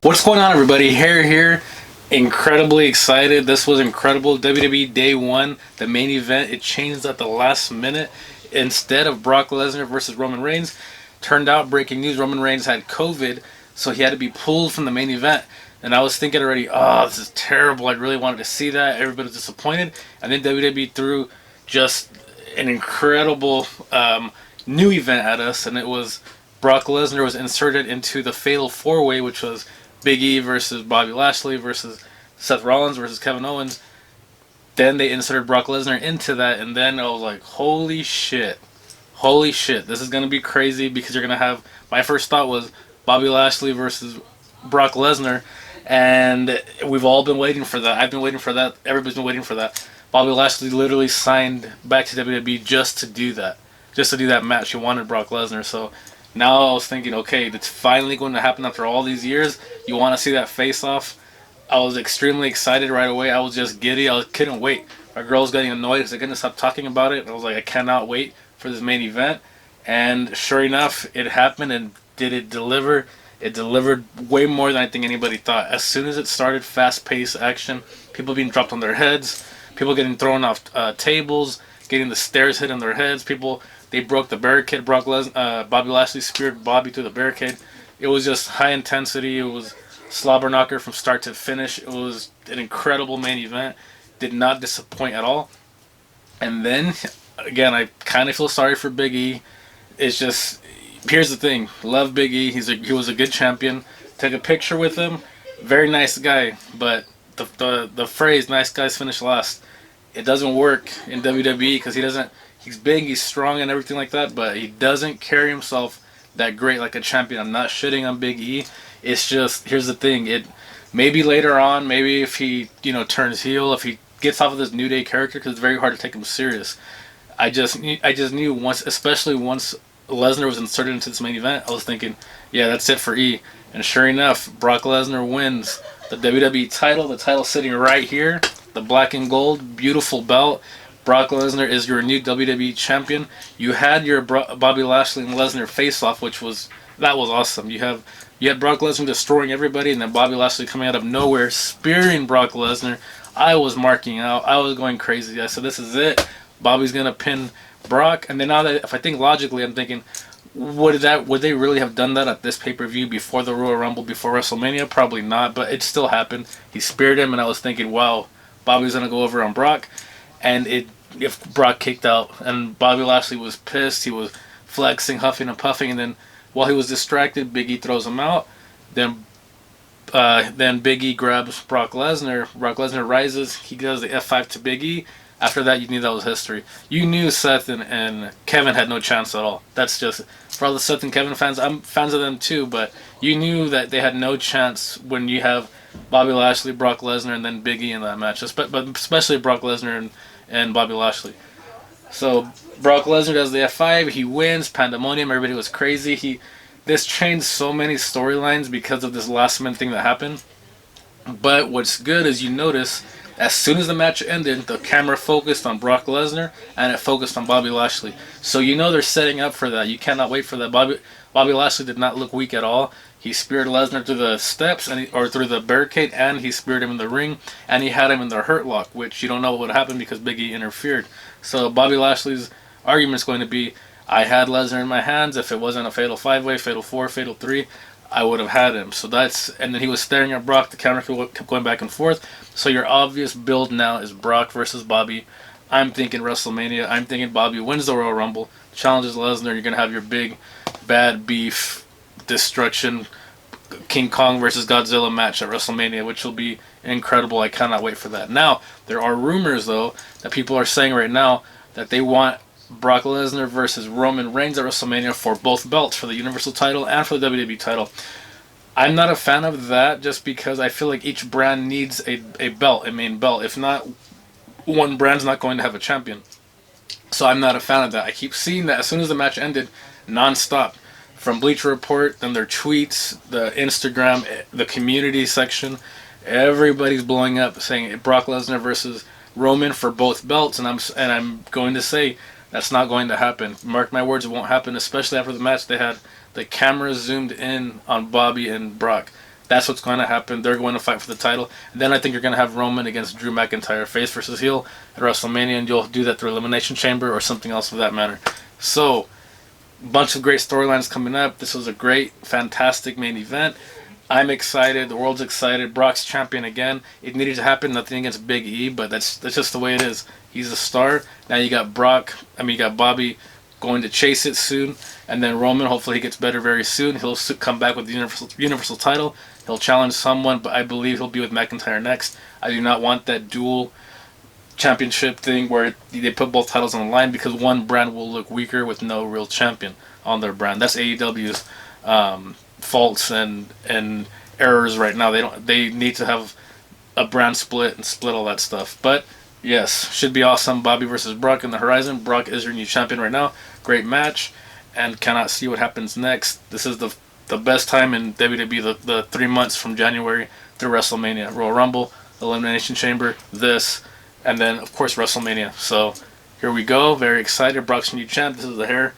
What's going on, everybody? Hair here. Incredibly excited. This was incredible. WWE Day 1, the main event. It changed at the last minute. Instead of Brock Lesnar versus Roman Reigns, turned out, breaking news, Roman Reigns had COVID, so he had to be pulled from the main event. And I was thinking already, oh, this is terrible. I really wanted to see that. Everybody was disappointed. And then WWE threw just an incredible new event at us, and it was Brock Lesnar was inserted into the Fatal 4-Way, which was Big E versus Bobby Lashley versus Seth Rollins versus Kevin Owens. Then they inserted Brock Lesnar into that, and then I was like, holy shit. Holy shit, this is going to be crazy because you're going to have... My first thought was Bobby Lashley versus Brock Lesnar, and we've all been waiting for that. I've been waiting for that. Everybody's been waiting for that. Bobby Lashley literally signed back to WWE just to do that. Just to do that match. He wanted Brock Lesnar, so... Now I was thinking, okay, it's finally going to happen after all these years. You want to see that face-off? I was extremely excited right away. I was just giddy. Couldn't wait. My girl was getting annoyed because I couldn't stop talking about it. I was like, I cannot wait for this main event. And sure enough, it happened. And did it deliver? It delivered way more than I think anybody thought. As soon as it started, fast-paced action, people being dropped on their heads, people getting thrown off tables, getting the stairs hit on their heads, people... They broke the barricade. Bobby Lashley speared Bobby through the barricade. It was just high intensity. It was slobber knocker from start to finish. It was an incredible main event. Did not disappoint at all. And then, again, I kind of feel sorry for Big E. It's just, here's the thing. Love Big E. He was a good champion. Took a picture with him. Very nice guy. But the phrase, nice guys finish last, it doesn't work in WWE because he doesn't... He's big, he's strong, and everything like that, but he doesn't carry himself that great like a champion. I'm not shitting on Big E. It's just, here's the thing. It maybe later on, maybe if he turns heel, if he gets off of this New Day character, because it's very hard to take him serious. I just knew once, especially once Lesnar was inserted into this main event, I was thinking, yeah, that's it for E. And sure enough, Brock Lesnar wins the WWE title. The title sitting right here, the black and gold, beautiful belt. Brock Lesnar is your new WWE champion. You had your Bobby Lashley and Lesnar face-off, which was awesome. You had Brock Lesnar destroying everybody, and then Bobby Lashley coming out of nowhere, spearing Brock Lesnar. I was marking out. I was going crazy. I said, this is it. Bobby's gonna pin Brock. And then now that, if I think logically, I'm thinking, would they really have done that at this pay-per-view before the Royal Rumble, before WrestleMania? Probably not, but it still happened. He speared him, and I was thinking, wow, Bobby's gonna go over on Brock. And if Brock kicked out, and Bobby Lashley was pissed, he was flexing, huffing and puffing, and then while he was distracted, Big E throws him out. Then Big E grabs Brock Lesnar. Brock Lesnar rises. He does the F5 to Big E. After that, you knew that was history. You knew Seth and Kevin had no chance at all. That's just, for all the Seth and Kevin fans, I'm fans of them too, but you knew that they had no chance when you have Bobby Lashley, Brock Lesnar, and then Big E in that match. But especially Brock Lesnar and Bobby Lashley. So Brock Lesnar does the F5. He wins. Pandemonium. Everybody was crazy. This changed so many storylines because of this last minute thing that happened. But what's good is you notice as soon as the match ended, the camera focused on Brock Lesnar and it focused on Bobby Lashley. So you know they're setting up for that. You cannot wait for that. Bobby Lashley did not look weak at all. He speared Lesnar through the steps or through the barricade, and he speared him in the ring, and he had him in the hurt lock, which you don't know what would happen because Big E interfered. So Bobby Lashley's argument is going to be, I had Lesnar in my hands. If it wasn't a Fatal 5-Way, Fatal 4, Fatal 3, I would have had him. So and then he was staring at Brock. The camera kept going back and forth. So your obvious build now is Brock versus Bobby. I'm thinking WrestleMania. I'm thinking Bobby wins the Royal Rumble, challenges Lesnar. You're going to have your big, bad beef, destruction, King Kong versus Godzilla match at WrestleMania, which will be incredible. I cannot wait for that. Now, there are rumors, though, that people are saying right now that they want Brock Lesnar versus Roman Reigns at WrestleMania for both belts, for the Universal title and for the WWE title. I'm not a fan of that just because I feel like each brand needs a belt, a main belt. If not, one brand's not going to have a champion. So I'm not a fan of that. I keep seeing that as soon as the match ended, non-stop. From Bleacher Report, then their tweets, the Instagram, the community section, everybody's blowing up saying Brock Lesnar versus Roman for both belts, and I'm going to say that's not going to happen. Mark my words, it won't happen, especially after the match they had the camera zoomed in on Bobby and Brock. That's what's going to happen. They're going to fight for the title. And then I think you're going to have Roman against Drew McIntyre, face versus heel, at WrestleMania, and you'll do that through Elimination Chamber or something else of that matter. So, bunch of great storylines coming up. This was a great, fantastic main event. I'm excited. The world's excited. Brock's champion again. It needed to happen. Nothing against Big E, but that's just the way it is. He's a star. Now you got you got Bobby going to chase it soon, and then Roman. Hopefully he gets better very soon. He'll come back with the Universal title. He'll challenge someone, but I believe he'll be with McIntyre next. I do not want that dual championship thing where they put both titles on the line, because one brand will look weaker with no real champion on their brand. That's AEW's faults and errors right now. They need to have a brand split and split all that stuff. But yes, should be awesome. Bobby versus Brock in the horizon. Brock is your new champion right now. Great match, and cannot see what happens next. This is the best time in WWE, the 3 months from January through WrestleMania. Royal Rumble, Elimination Chamber, this, and then of course WrestleMania. So here we go. Very excited. Brock's new champ. This is the hair.